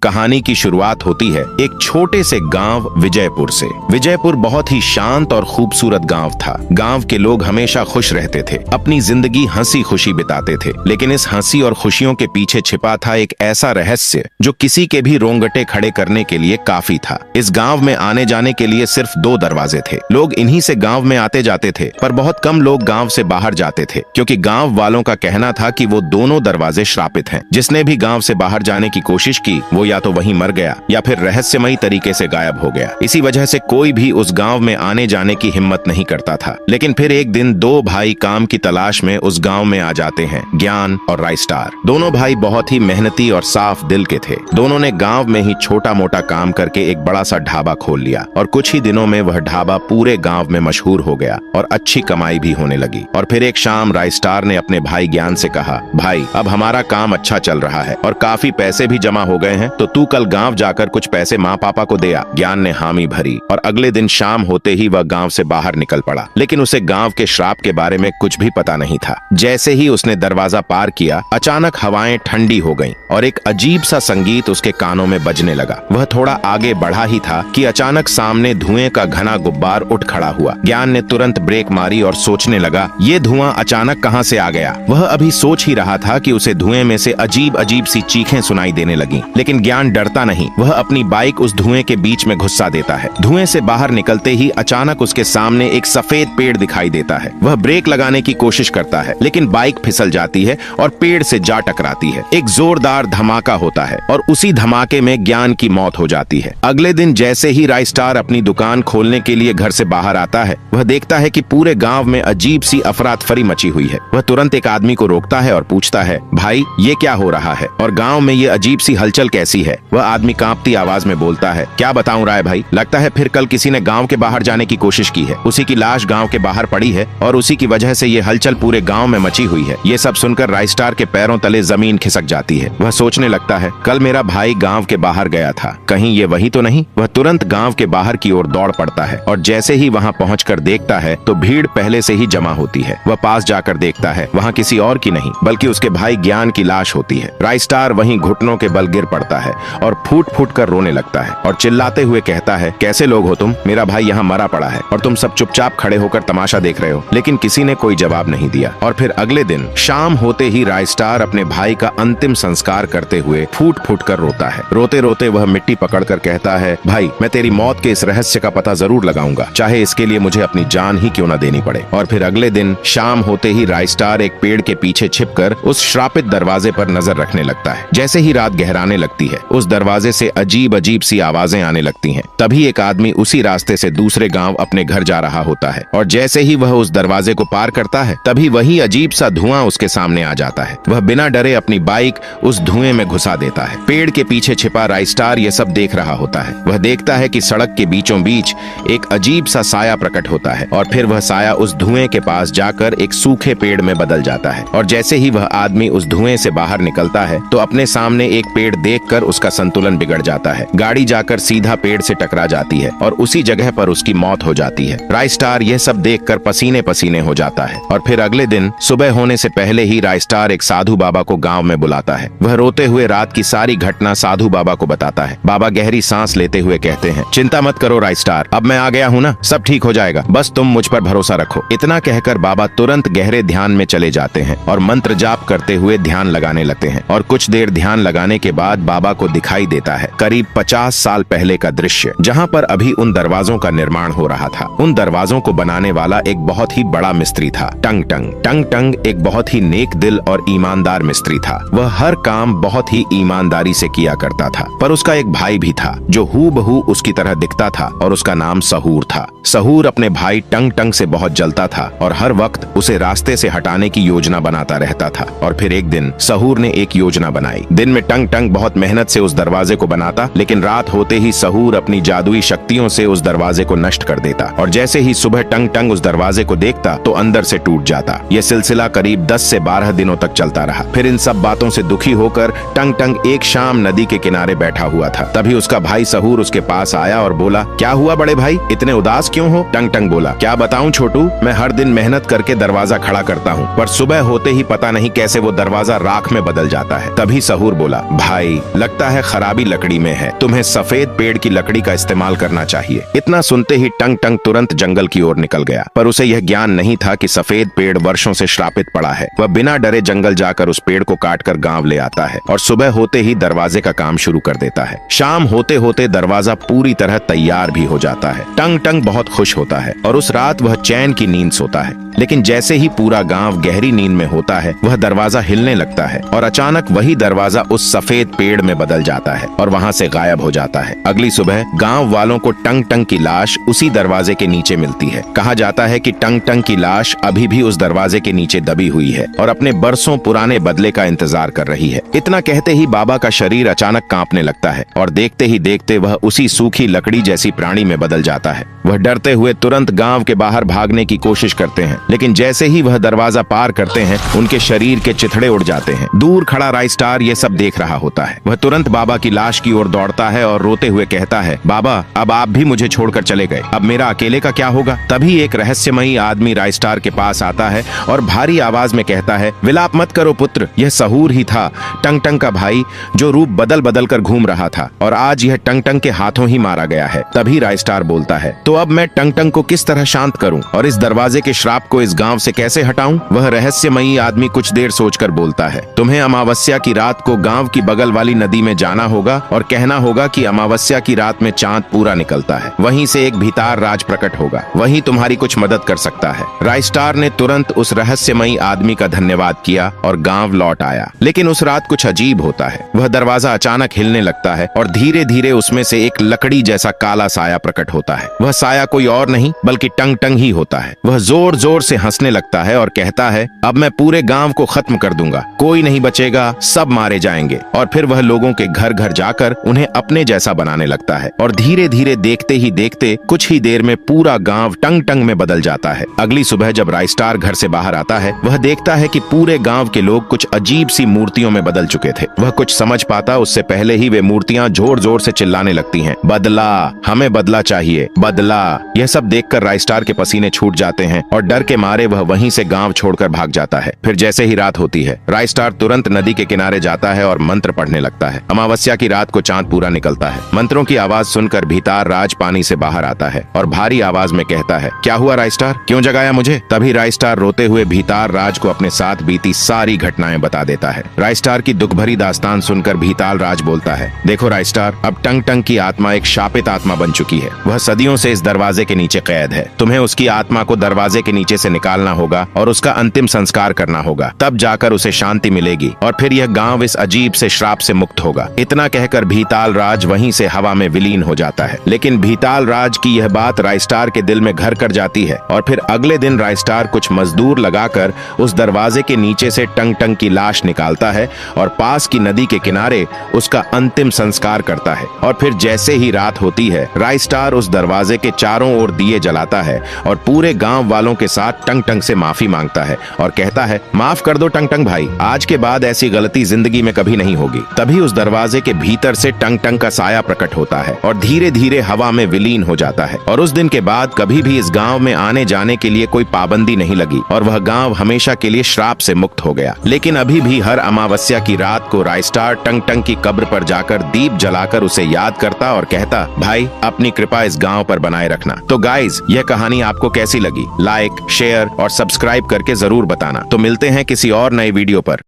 कहानी की शुरुआत होती है एक छोटे से गांव विजयपुर से। विजयपुर बहुत ही शांत और खूबसूरत गांव था। गांव के लोग हमेशा खुश रहते थे, अपनी जिंदगी हंसी खुशी बिताते थे। लेकिन इस हंसी और खुशियों के पीछे छिपा था एक ऐसा रहस्य जो किसी के भी रोंगटे खड़े करने के लिए काफी था। इस गांव में आने जाने के लिए सिर्फ 2 दरवाजे थे। लोग इन्हीं से गांव में आते जाते थे, पर बहुत कम लोग गांव से बाहर जाते थे, क्योंकि गांव वालों का कहना था कि वो दोनों दरवाजे श्रापित हैं। जिसने भी गांव से बाहर जाने की कोशिश की वो या तो वहीं मर गया या फिर रहस्यमयी तरीके से गायब हो गया। इसी वजह से कोई भी उस गांव में आने जाने की हिम्मत नहीं करता था। लेकिन फिर एक दिन 2 भाई काम की तलाश में उस गांव में आ जाते हैं, ज्ञान और राइस्टार। दोनों भाई बहुत ही मेहनती और साफ दिल के थे। दोनों ने गांव में ही छोटा मोटा काम करके एक बड़ा सा ढाबा खोल लिया और कुछ ही दिनों में वह ढाबा पूरे गांव में मशहूर हो गया और अच्छी कमाई भी होने लगी। और फिर एक शाम राइस्टार ने अपने भाई ज्ञान से कहा, भाई अब हमारा काम अच्छा चल रहा है और काफी पैसे भी जमा हो गए हैं, तो तू कल गांव जाकर कुछ पैसे माँ पापा को दे आ। ज्ञान ने हामी भरी और अगले दिन शाम होते ही वह गांव से बाहर निकल पड़ा। लेकिन उसे गांव के श्राप के बारे में कुछ भी पता नहीं था। जैसे ही उसने दरवाजा पार किया, अचानक हवाएं ठंडी हो गईं और एक अजीब सा संगीत उसके कानों में बजने लगा। वह थोड़ा आगे बढ़ा ही था कि अचानक सामने धुएं का घना गुब्बार उठ खड़ा हुआ। ज्ञान ने तुरंत ब्रेक मारी और सोचने लगा, ये धुआं अचानक कहां से आ गया। वह अभी सोच ही रहा था कि उसे धुएं में से अजीब अजीब सी चीखें सुनाई देने लगी। लेकिन ज्ञान डरता नहीं, वह अपनी बाइक उस धुएं के बीच में घुसा देता है। धुएं से बाहर निकलते ही अचानक उसके सामने एक सफेद पेड़ दिखाई देता है। वह ब्रेक लगाने की कोशिश करता है, लेकिन बाइक फिसल जाती है और पेड़ से जा टकराती है। एक जोरदार धमाका होता है और उसी धमाके में ज्ञान की मौत हो जाती है। अगले दिन जैसे ही राइस्टार अपनी दुकान खोलने के लिए घर से बाहर आता है, वह देखता है कि पूरे गांव में अजीब सी अफरा तफरी मची हुई है। वह तुरंत एक आदमी को रोकता है और पूछता है, भाई ये क्या हो रहा है और गांव में ये अजीब सी हलचल कैसी है। वह आदमी कांपती आवाज में बोलता है, क्या बताऊं राय भाई, लगता है फिर कल किसी ने गांव के बाहर जाने की कोशिश की है। उसी की लाश गांव के बाहर पड़ी है और उसी की वजह से ये हलचल पूरे गांव में मची हुई है। ये सब सुनकर राइस्टार के पैरों तले जमीन खिसक जाती है। वह सोचने लगता है, कल मेरा भाई गांव के बाहर गया था, कहीं ये वही तो नहीं। वह तुरंत गांव के बाहर की ओर दौड़ पड़ता है और जैसे ही वहां पहुंचकर देखता है तो भीड़ पहले से ही जमा होती है। वह पास जाकर देखता है, वहां किसी और की नहीं बल्कि उसके भाई ज्ञान की लाश होती है। राइस्टार वहीं घुटनों के बल गिर पड़ता है और फूट फूट कर रोने लगता है और चिल्लाते हुए कहता है, कैसे लोग हो तुम, मेरा भाई यहाँ मरा पड़ा है और तुम सब चुपचाप खड़े होकर तमाशा देख रहे हो। लेकिन किसी ने कोई जवाब नहीं दिया। और फिर अगले दिन शाम होते ही राइस्टार अपने भाई का अंतिम संस्कार करते हुए फूट फूट कर रोता है। रोते रोते वह मिट्टी पकड़कर कहता है, भाई मैं तेरी मौत के इस रहस्य का पता जरूर लगाऊंगा, चाहे इसके लिए मुझे अपनी जान ही क्यों न देनी पड़े। और फिर अगले दिन शाम होते ही राइस्टार एक पेड़ के पीछे छिपकर उस श्रापित दरवाजे पर नजर रखने लगता है। जैसे ही रात गहराने लगती है, उस दरवाजे से अजीब अजीब सी आवाजें आने लगती हैं। तभी एक आदमी उसी रास्ते से दूसरे गांव अपने घर जा रहा होता है और जैसे ही वह उस दरवाजे को पार करता है, तभी वही अजीब सा धुआं उसके सामने आ जाता है। वह बिना डरे अपनी बाइक उस धुएं में घुसा देता है। पेड़ के पीछे छिपा राइस्टार ये सब देख रहा होता है। वह देखता है कि सड़क के बीचों बीच एक अजीब सा साया प्रकट होता है और फिर वह साया उस धुएं के पास जाकर एक सूखे पेड़ में बदल जाता है। और जैसे ही वह आदमी उस धुएं से बाहर निकलता है तो अपने सामने एक पेड़ देखकर उसका संतुलन बिगड़ जाता है। गाड़ी जाकर सीधा पेड़ से टकरा जाती है और उसी जगह पर उसकी मौत हो जाती है। राइस्टार यह सब देखकर पसीने पसीने हो जाता है। और फिर अगले दिन सुबह होने से पहले ही राइस्टार एक साधु बाबा को गांव में बुलाता है। वह रोते हुए रात की सारी घटना साधु बाबा को बताता है। बाबा गहरी सांस लेते हुए कहते हैं, चिंता मत करो राइस्टार, अब मैं आ गया हूँ ना, सब ठीक हो जाएगा, बस तुम मुझ पर भरोसा रखो। इतना कहकर बाबा तुरंत गहरे ध्यान में चले जाते हैं और मंत्र जाप करते हुए ध्यान लगाने लगते हैं। और कुछ देर ध्यान लगाने के बाद बाबा को दिखाई देता है करीब 50 साल पहले का दृश्य, जहाँ पर अभी उन दरवाजों का निर्माण हो रहा था। उन दरवाजों को बनाने वाला एक बहुत ही बड़ा मिस्त्री था, टंग टंग। टंग टंग एक बहुत ही नेक दिल और ईमानदार मिस्त्री था। वह हर काम बहुत ही ईमानदारी से किया करता था। पर उसका एक भाई भी था जो हूबहू उसकी तरह दिखता था और उसका नाम सहूर था। सहूर अपने भाई टंग टंग से बहुत जलता था और हर वक्त उसे रास्ते से हटाने की योजना बनाता रहता था। और फिर एक दिन सहूर ने एक योजना बनाई। दिन में टंग टंग बहुत मेहनत से उस दरवाजे को बनाता, लेकिन रात होते ही सहूर अपनी जादुई शक्तियों से उस दरवाजे को नष्ट कर देता। और जैसे ही सुबह टंग टंग उस दरवाजे को देखता तो अंदर से टूट जाता। यह सिलसिला करीब 10 से 12 दिनों तक चलता रहा। फिर इन सब बातों से दुखी होकर टंग टंग एक शाम नदी के किनारे बैठा हुआ था। तभी उसका भाई सहूर उसके पास आया और बोला, क्या हुआ बड़े भाई, इतने उदास क्यों हो। टंग टंग बोला, क्या बताऊं छोटू, मैं हर दिन मेहनत करके दरवाजा खड़ा करता हूँ, पर सुबह होते ही पता नहीं कैसे वो दरवाजा राख में बदल जाता है। तभी सहूर बोला, भाई लगता है खराबी लकड़ी में है, तुम्हें सफेद पेड़ की लकड़ी का इस्तेमाल करना चाहिए। इतना सुनते ही टंग टंग तुरंत जंगल की ओर निकल गया, पर उसे यह ज्ञान नहीं था कि सफेद पेड़ वर्षों से श्रापित पड़ा है। वह बिना डरे जंगल जाकर उस पेड़ को काटकर गांव ले आता है और सुबह होते ही दरवाजे का काम शुरू कर देता है। शाम होते होते दरवाजा पूरी तरह तैयार भी हो जाता है। टंग टंग बहुत खुश होता है और उस रात वह चैन की नींद सोता है। लेकिन जैसे ही पूरा गांव गहरी नींद में होता है, वह दरवाजा हिलने लगता है और अचानक वही दरवाजा उस सफेद पेड़ में बदल जाता है और वहां से गायब हो जाता है। अगली सुबह गांव वालों को टंग टंग की लाश उसी दरवाजे के नीचे मिलती है। कहा जाता है कि टंग टंग की लाश अभी भी उस दरवाजे के नीचे दबी हुई है और अपने बरसों पुराने बदले का इंतजार कर रही है। इतना कहते ही बाबा का शरीर अचानक कांपने लगता है और देखते ही देखते वह उसी सूखी लकड़ी जैसी प्राणी में बदल जाता है। वह डरते हुए तुरंत गांव के बाहर भागने की कोशिश करते हैं, लेकिन जैसे ही वह दरवाजा पार करते हैं, उनके शरीर के चिथड़े उड़ जाते हैं। दूर खड़ा राइस्टार ये सब देख रहा होता है। वह तुरंत बाबा की लाश की ओर दौड़ता है और रोते हुए कहता है, बाबा अब आप भी मुझे छोड़कर चले गए, अब मेरा अकेले का क्या होगा। तभी एक रहस्यमयी आदमी राइस्टार के पास आता है और भारी आवाज में कहता है, विलाप मत करो पुत्र, यह सहूर ही था, टंग टंग का भाई, जो रूप बदल बदल कर घूम रहा था और आज यह टंग टंग के हाथों ही मारा गया है। तभी राइस्टार बोलता है, तो अब मैं टंग टंग को किस तरह शांत करूं और इस दरवाजे के श्राप को इस गांव से कैसे हटाऊं। वह रहस्यमयी आदमी कुछ देर सोचकर बोलता है, तुम्हें अमावस्या की रात को गांव की बगल वाली नदी में जाना होगा और कहना होगा कि अमावस्या की रात में चांद पूरा निकलता है, वहीं से एक भीतार राज प्रकट होगा, वही तुम्हारी कुछ मदद कर सकता है। राइस्टार ने तुरंत उस रहस्यमयी आदमी का धन्यवाद किया और गांव लौट आया। लेकिन उस रात कुछ अजीब होता है। वह दरवाजा अचानक हिलने लगता है और धीरे धीरे उसमें से एक लकड़ी जैसा काला साया प्रकट होता है। वह साया कोई और नहीं बल्कि टंग टंग ही होता है। वह जोर जोर से हंसने लगता है और कहता है, अब मैं पूरे गांव को खत्म कर दूंगा, कोई नहीं बचेगा, सब मारे जाएंगे। और फिर वह लोगों के घर घर जाकर उन्हें अपने जैसा बनाने लगता है और धीरे धीरे देखते ही देखते कुछ ही देर में पूरा गांव टंग टंग में बदल जाता है। अगली सुबह जब राइस्टार घर से बाहर आता है, वह देखता है कि पूरे गांव के लोग कुछ अजीब सी मूर्तियों में बदल चुके थे। वह कुछ समझ पाता उससे पहले ही वे मूर्तियां जोर जोर से चिल्लाने लगती हैं, बदला, हमें बदला चाहिए, बदला। यह सब देखकर राइस्टार के पसीने छूट जाते हैं और डर के मारे वह वहीं से गांव छोड़कर भाग जाता है। फिर जैसे ही रात होती है, राइस्टार तुरंत नदी के किनारे जाता है और मंत्र पढ़ने लगता है। अमावस्या की रात को चांद पूरा निकलता है। मंत्रों की आवाज सुनकर भीतार राज पानी से बाहर आता है और भारी आवाज में कहता है, क्या हुआ राइस्टार, क्यों जगाया मुझे। तभी राइस्टार रोते हुए भीतार राज को अपने साथ बीती सारी घटनाएं बता देता है। राइस्टार की दुख भरी दास्तान सुनकर भीताल राज बोलता है, देखो राइस्टार, अब टंग टंग की आत्मा एक शापित आत्मा बन चुकी है। वह सदियों से इस दरवाजे के नीचे कैद है। तुम्हें उसकी आत्मा को दरवाजे के नीचे से निकालना होगा और उसका अंतिम संस्कार करना होगा, तब जाकर उसे शांति मिलेगी और फिर यह गांव इस अजीब से श्राप से मुक्त होगा। इतना कहकर भीताल राज वहीं से हवा में विलीन हो जाता है। लेकिन भीताल राज की यह बात राइस्टार के दिल में घर कर जाती है और फिर अगले दिन राइस्टार कुछ मजदूर लगाकर उस दरवाजे के नीचे से टंग टंग की लाश निकालता है और पास की नदी के किनारे उसका अंतिम संस्कार करता है। और फिर जैसे ही रात होती है, राइस्टार उस दरवाजे के चारों ओर दिए जलाता है और पूरे गांव वालों के साथ टंग टंग से माफी मांगता है और कहता है, माफ कर दो टंग टंग भाई, आज के बाद ऐसी गलती जिंदगी में कभी नहीं होगी। तभी उस दरवाजे के भीतर से टंग टंग का साया प्रकट होता है और धीरे धीरे हवा में विलीन हो जाता है। और उस दिन के बाद कभी भी इस गांव में आने जाने के लिए कोई पाबंदी नहीं लगी और वह गांव हमेशा के लिए श्राप से मुक्त हो गया। लेकिन अभी भी हर अमावस्या की रात को राइस्टार टंग टंग की कब्र पर जाकर दीप जलाकर उसे याद करता और कहता, भाई अपनी कृपा इस गांव पर बनाए रखना। तो गाइज, यह कहानी आपको कैसी लगी, लाइक, शेयर और सब्सक्राइब करके जरूर बताना। तो मिलते हैं किसी और नए वीडियो पर।